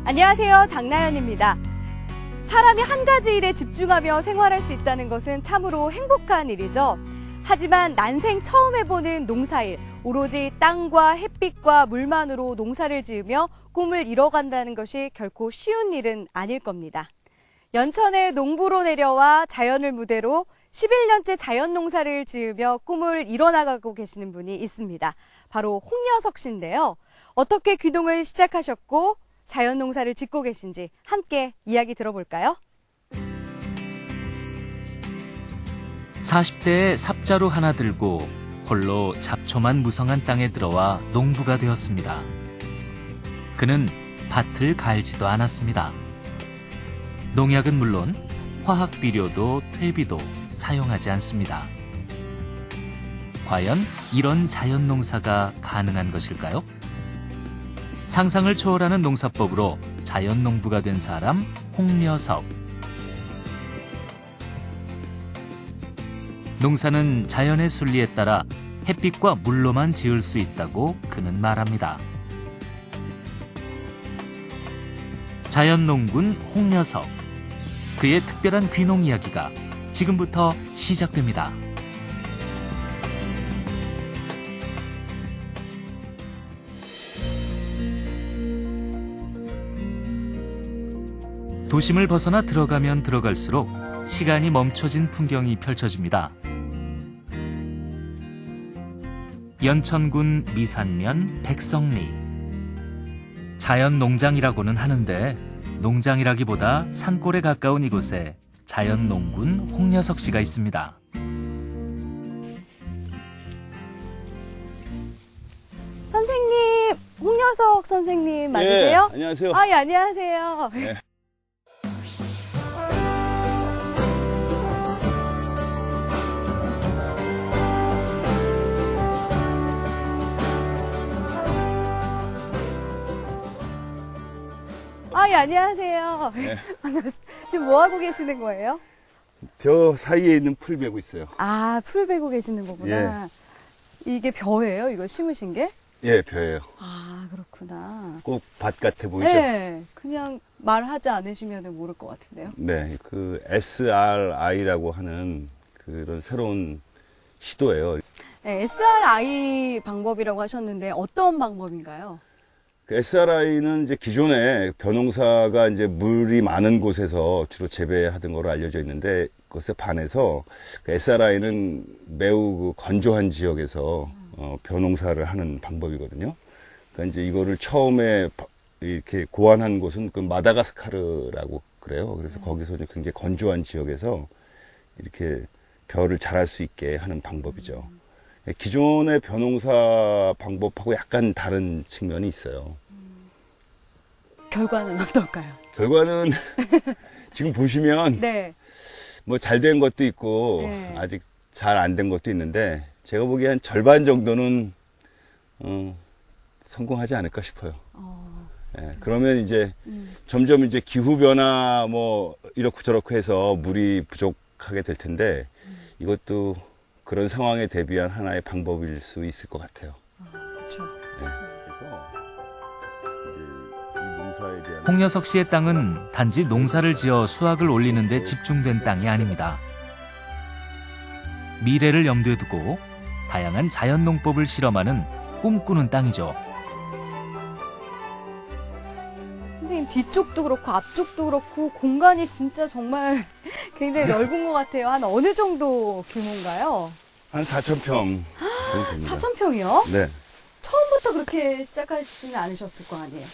안녕하세요. 장나연입니다. 사람이 한 가지 일에 집중하며 생활할 수 있다는 것은 참으로 행복한 일이죠. 하지만 난생 처음 해보는 농사일, 오로지 땅과 햇빛과 물만으로 농사를 지으며 꿈을 이뤄간다는 것이 결코 쉬운 일은 아닐 겁니다. 연천의 농부로 내려와 자연을 무대로 11년째 자연 농사를 지으며 꿈을 이뤄나가고 계시는 분이 있습니다. 바로 홍여석 씨인데요. 어떻게 귀농을 시작하셨고 자연 농사를 짓고 계신지 함께 이야기 들어볼까요? 40대에 삽자루 하나 들고 홀로 잡초만 무성한 땅에 들어와 농부가 되었습니다. 그는 밭을 갈지도 않았습니다. 농약은 물론 화학 비료도 퇴비도 사용하지 않습니다. 과연 이런 자연 농사가 가능한 것일까요? 상상을 초월하는 농사법으로 자연 농부가 된 사람 홍여석. 농사는 자연의 순리에 따라 햇빛과 물로만 지을 수 있다고 그는 말합니다. 자연농군 홍여석. 그의 특별한 귀농 이야기가 지금부터 시작됩니다. 도심을 벗어나 들어가면 들어갈수록 시간이 멈춰진 풍경이 펼쳐집니다. 연천군 미산면 백성리. 자연농장이라고는 하는데 농장이라기보다 산골에 가까운 이곳에 자연농군 홍여석 씨가 있습니다. 선생님, 홍여석 선생님 맞으세요? 예, 안녕하세요. 예, 안녕하세요. 네. 예, 안녕하세요. 네. 반갑습니다. 지금 뭐 하고 계시는 거예요? 벼 사이에 있는 풀 베고 있어요. 풀 베고 계시는 거구나. 이게 벼예요? 이거 심으신 게? 예, 벼예요. 그렇구나. 꼭 밭 같아 보이죠? 네, 그냥 말하지 않으시면 모를 것 같은데요. 네, 그 SRI라고 하는 그런 새로운 시도예요. 네, SRI 방법이라고 하셨는데 어떤 방법인가요? 그 SRI는 이제 기존에 벼농사가 이제 물이 많은 곳에서 주로 재배하던 거로 알려져 있는데 그것에 반해서 그 SRI는 매우 그 건조한 지역에서 벼농사를 하는 방법이거든요. 그러니까 이제 이거를 처음에 이렇게 고안한 곳은 그 마다가스카르라고 그래요. 그래서 거기서 이제 굉장히 건조한 지역에서 이렇게 벼를 자랄 수 있게 하는 방법이죠. 기존의 벼농사 방법하고 약간 다른 측면이 있어요. 결과는 어떨까요? 결과는 지금 보시면 네. 뭐 잘 된 것도 있고 네. 아직 잘 안 된 것도 있는데 제가 보기엔 절반 정도는 성공하지 않을까 싶어요. 예, 그러면 이제 점점 이제 기후 변화 뭐 이렇고 저렇고 해서 물이 부족하게 될 텐데 이것도 그런 상황에 대비한 하나의 방법일 수 있을 것 같아요. 그렇죠. 그래서 이제 이 농사에 대한 홍여석 씨의 땅은 단지 농사를 지어 수확을 올리는 데 집중된 땅이 아닙니다. 미래를 염두에 두고 다양한 자연농법을 실험하는 꿈꾸는 땅이죠. 선생님, 뒤쪽도 그렇고 앞쪽도 그렇고 공간이 진짜 정말 굉장히 넓은 것 같아요. 한 어느 정도 규모인가요? 한 4,000평 정도 됩니다. 4,000평이요? 네. 처음부터 그렇게 시작하시지는 않으셨을 거 아니에요?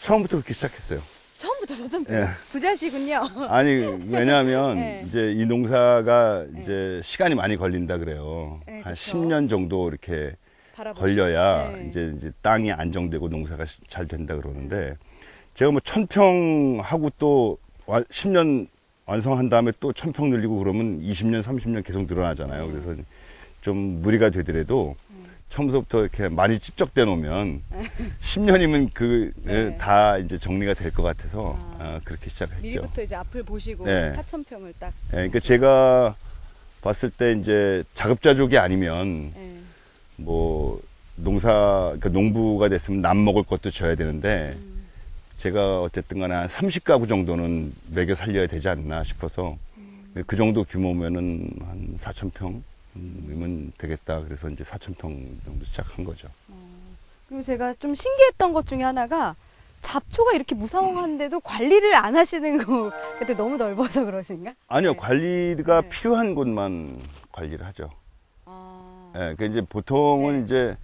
처음부터 그렇게 시작했어요. 처음부터 4,000평? 예. 부자시군요. 아니, 왜냐하면 네. 이제 이 농사가 이제 시간이 많이 걸린다 그래요. 네, 한 그쵸. 10년 정도 이렇게 바라보시고. 걸려야 네. 이제 땅이 안정되고 농사가 잘 된다 그러는데 제가 뭐 1,000평 하고 또 10년 완성한 다음에 또 1,000평 늘리고 그러면 20년, 30년 계속 늘어나잖아요. 그래서 좀 무리가 되더라도 처음부터 이렇게 많이 찝적대 놓으면 10년이면 네. 다 이제 정리가 될 것 같아서 그렇게 시작했죠. 미리부터 이제 앞을 보시고 네. 4,000평을 딱. 그러니까 제가 봤을 때 이제 자급자족이 아니면 네. 뭐 농사, 그러니까 농부가 됐으면 남 먹을 것도 줘야 되는데 제가 어쨌든 간에 한 30가구 정도는 먹여 살려야 되지 않나 싶어서 그 정도 규모면은 한 4,000평이면 되겠다. 그래서 이제 4,000평 정도 시작한 거죠. 그리고 제가 좀 신기했던 것 중에 하나가 잡초가 이렇게 무성한데도 관리를 안 하시는 거 그때 너무 넓어서 그러신가? 아니요, 네. 관리가 네. 필요한 곳만 관리를 하죠. 아, 예, 그 이제 보통은 네. 이제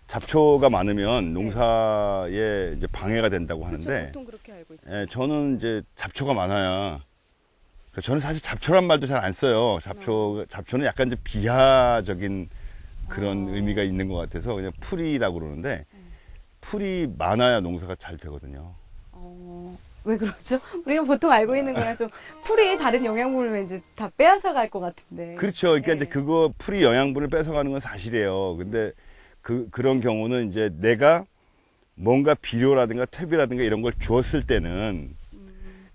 잡초가 많으면 농사에 이제 방해가 된다고 그렇죠. 하는데, 보통 그렇게 알고 있죠. 예, 저는 이제 잡초가 많아야, 저는 사실 잡초란 말도 잘 안 써요. 잡초는 약간 좀 비하적인 그런 의미가 있는 것 같아서 그냥 풀이라고 그러는데, 풀이 많아야 농사가 잘 되거든요. 왜 그러죠? 우리가 보통 알고 있는 거랑 좀 풀이 다른 영양분을 왠지 다 빼앗아 갈 것 같은데. 그렇죠. 그러니까 네. 이제 그거 풀이 영양분을 뺏어가는 건 사실이에요. 근데 그런 경우는 이제 내가 뭔가 비료라든가 퇴비라든가 이런 걸 주었을 때는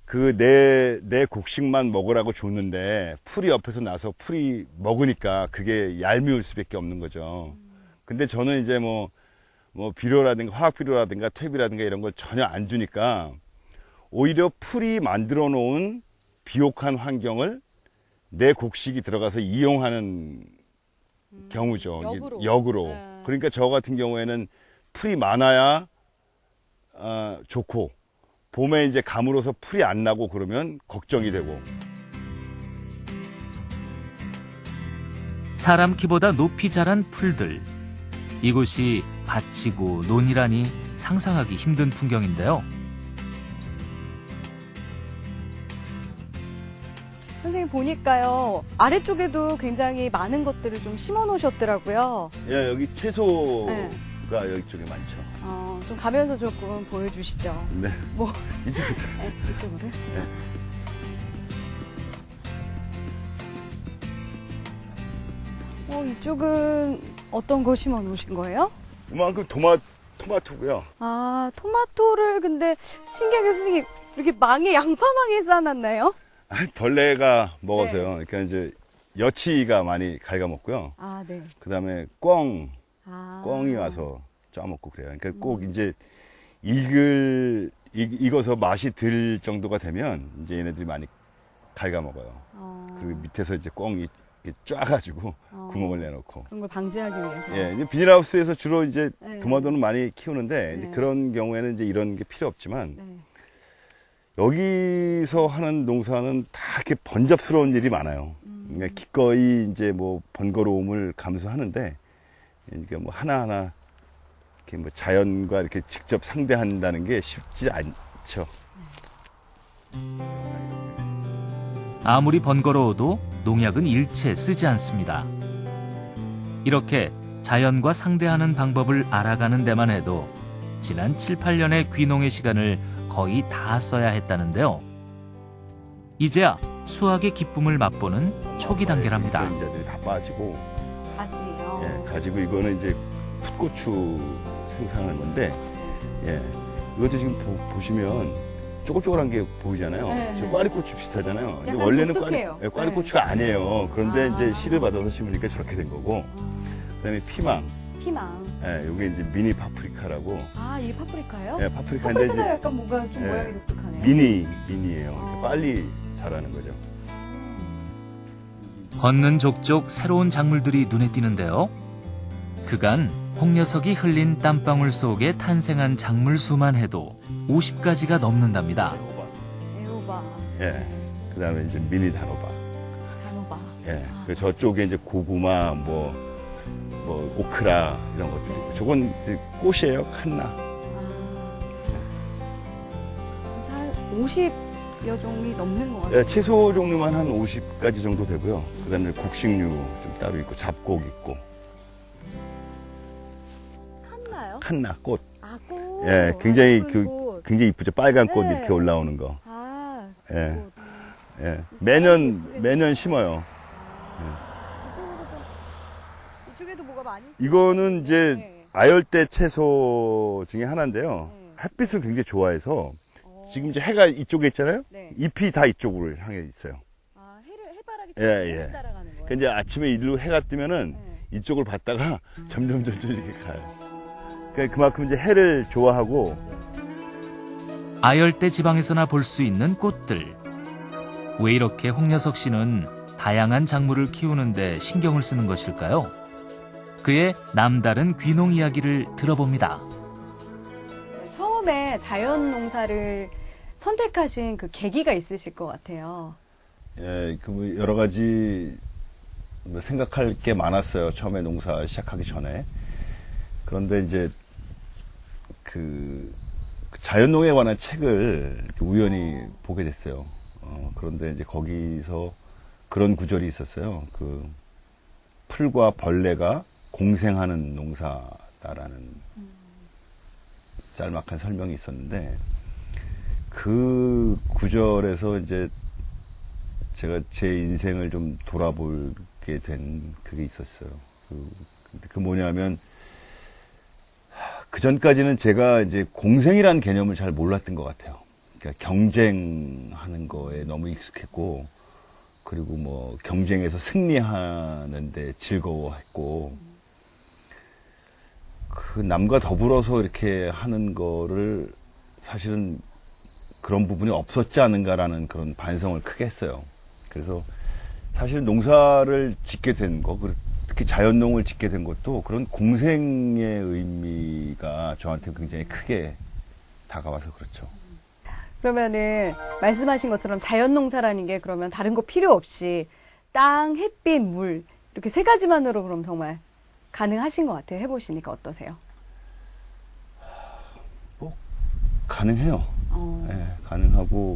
그 내 곡식만 먹으라고 줬는데 풀이 옆에서 나서 풀이 먹으니까 그게 얄미울 수밖에 없는 거죠. 근데 저는 이제 뭐 비료라든가 화학 비료라든가 퇴비라든가 이런 걸 전혀 안 주니까 오히려 풀이 만들어 놓은 비옥한 환경을 내 곡식이 들어가서 이용하는 경우죠. 역으로. 역으로. 네. 그러니까 저 같은 경우에는 풀이 많아야 좋고 봄에 이제 감으로서 풀이 안 나고 그러면 걱정이 되고. 사람 키보다 높이 자란 풀들. 이곳이 밭이고 논이라니 상상하기 힘든 풍경인데요. 선생님 보니까요. 아래쪽에도 굉장히 많은 것들을 좀 심어 놓으셨더라고요. 예, 여기 채소가 네. 여기 쪽에 많죠. 좀 가면서 조금 보여주시죠. 네. 뭐, 이쪽에서. 이쪽으로. 이쪽은 어떤 거 심어 놓으신 거예요? 이만큼 토마토고요. 아, 토마토를 근데 신기하게 선생님 이렇게 양파망에 쌓아놨나요? 벌레가 먹어서요. 그러니까 이제 여치가 많이 갉아먹고요. 아, 네. 그 다음에 아. 꿩이 와서 짜먹고 그래요. 그러니까 꼭 이제 익어서 맛이 들 정도가 되면 이제 얘네들이 많이 갉아먹어요. 그리고 밑에서 이제 꿩이 이렇게 쪄가지고 구멍을 내놓고. 그런 걸 방지하기 위해서. 예, 이제 비닐하우스에서 주로 이제 네. 토마토는 많이 키우는데 이제 네. 그런 경우에는 이제 이런 게 필요 없지만 네. 여기서 하는 농사는 다 이렇게 번잡스러운 일이 많아요. 그러니까 기꺼이 이제 뭐 번거로움을 감수하는데, 그러니까 뭐 하나하나 이렇게 뭐 자연과 이렇게 직접 상대한다는 게 쉽지 않죠. 아무리 번거로워도 농약은 일체 쓰지 않습니다. 이렇게 자연과 상대하는 방법을 알아가는 데만 해도 지난 7, 8년의 귀농의 시간을 거의 다 써야 했다는데요. 이제야 수확의 기쁨을 맛보는 초기 단계랍니다. 인자들이 다 빠지고, 가지요. 예, 가지고 이거는 이제 풋고추 생산하는 건데, 예, 이것도 지금 보시면 쪼글쪼글한 게 보이잖아요. 네. 저 꽈리고추 비슷하잖아요. 근데 약간 원래는 독특해요. 꽈리고추가 아니에요. 그런데 아. 이제 씨를 받아서 심으니까 저렇게 된 거고, 그다음에 피망, 피망. 예, 요게 이제 미니 파프리카라고, 아, 이게 파프리카요? 예, 파프리카인데 파프리카가 이제 약간 뭔가 좀 예, 모양이 독특하네요. 미니예요. 이렇게 빨리 자라는 거죠. 걷는 족족 새로운 작물들이 눈에 띄는데요. 그간 홍 녀석이 흘린 땀방울 속에 탄생한 작물 수만 해도 50가지가 넘는답니다. 애호박, 예, 그다음에 이제 미니 단호박. 단호박. 예, 그 저쪽에 이제 고구마, 뭐 오크라 이런 것들이 있고, 저건 이제 꽃이에요, 칸나. 한 50여 종이 넘는 것 같아요. 예, 채소 종류만 한 50가지 정도 되고요. 그다음에 곡식류 좀 따로 있고, 잡곡 있고, 칸나요? 칸나 꽃. 아, 꽃. 예, 굉장히 예쁜 꽃. 굉장히 이쁘죠. 빨간 꽃 네. 이렇게 올라오는 거. 아, 예, 꽃. 예. 매년 심어요. 이쪽에도 뭐가 많이. 이거는 이제 네. 아열대 채소 중에 하나인데요. 네. 햇빛을 굉장히 좋아해서 어. 지금 이제 해가 이쪽에 있잖아요. 네. 잎이 다 이쪽으로 향해 있어요. 아, 해바라기 예, 예. 따라가는 거예요. 그러니까 이제 아침에 일로 해가 뜨면은 네. 이쪽을 봤다가 점점 이렇게 가요. 그러니까 그만큼 이제 해를 좋아하고. 아열대 지방에서나 볼 수 있는 꽃들. 왜 이렇게 홍여석 씨는 다양한 작물을 키우는데 신경을 쓰는 것일까요? 그의 남다른 귀농 이야기를 들어봅니다. 처음에 자연 농사를 선택하신 그 계기가 있으실 것 같아요. 예, 그 여러 가지 생각할 게 많았어요. 처음에 농사 시작하기 전에. 그런데 이제 그 자연농에 관한 책을 이렇게 우연히 보게 됐어요. 그런데 이제 거기서 그런 구절이 있었어요. 그 풀과 벌레가 공생하는 농사다라는 짤막한 설명이 있었는데, 그 구절에서 이제 제가 제 인생을 좀 돌아보게 된 그게 있었어요. 그 뭐냐면, 그 전까지는 제가 이제 공생이라는 개념을 잘 몰랐던 것 같아요. 그러니까 경쟁하는 거에 너무 익숙했고, 그리고 뭐 경쟁에서 승리하는데 즐거워했고, 그 남과 더불어서 이렇게 하는 거를 사실은 그런 부분이 없었지 않은가라는 그런 반성을 크게 했어요. 그래서 사실 농사를 짓게 된 거, 특히 자연농을 짓게 된 것도 그런 공생의 의미가 저한테 굉장히 크게 다가와서 그렇죠. 그러면은 말씀하신 것처럼 자연 농사라는 게 그러면 다른 거 필요 없이 땅, 햇빛, 물 이렇게 세 가지만으로 그럼 정말 가능하신 것 같아요. 해보시니까 어떠세요? 가능해요. 네, 가능하고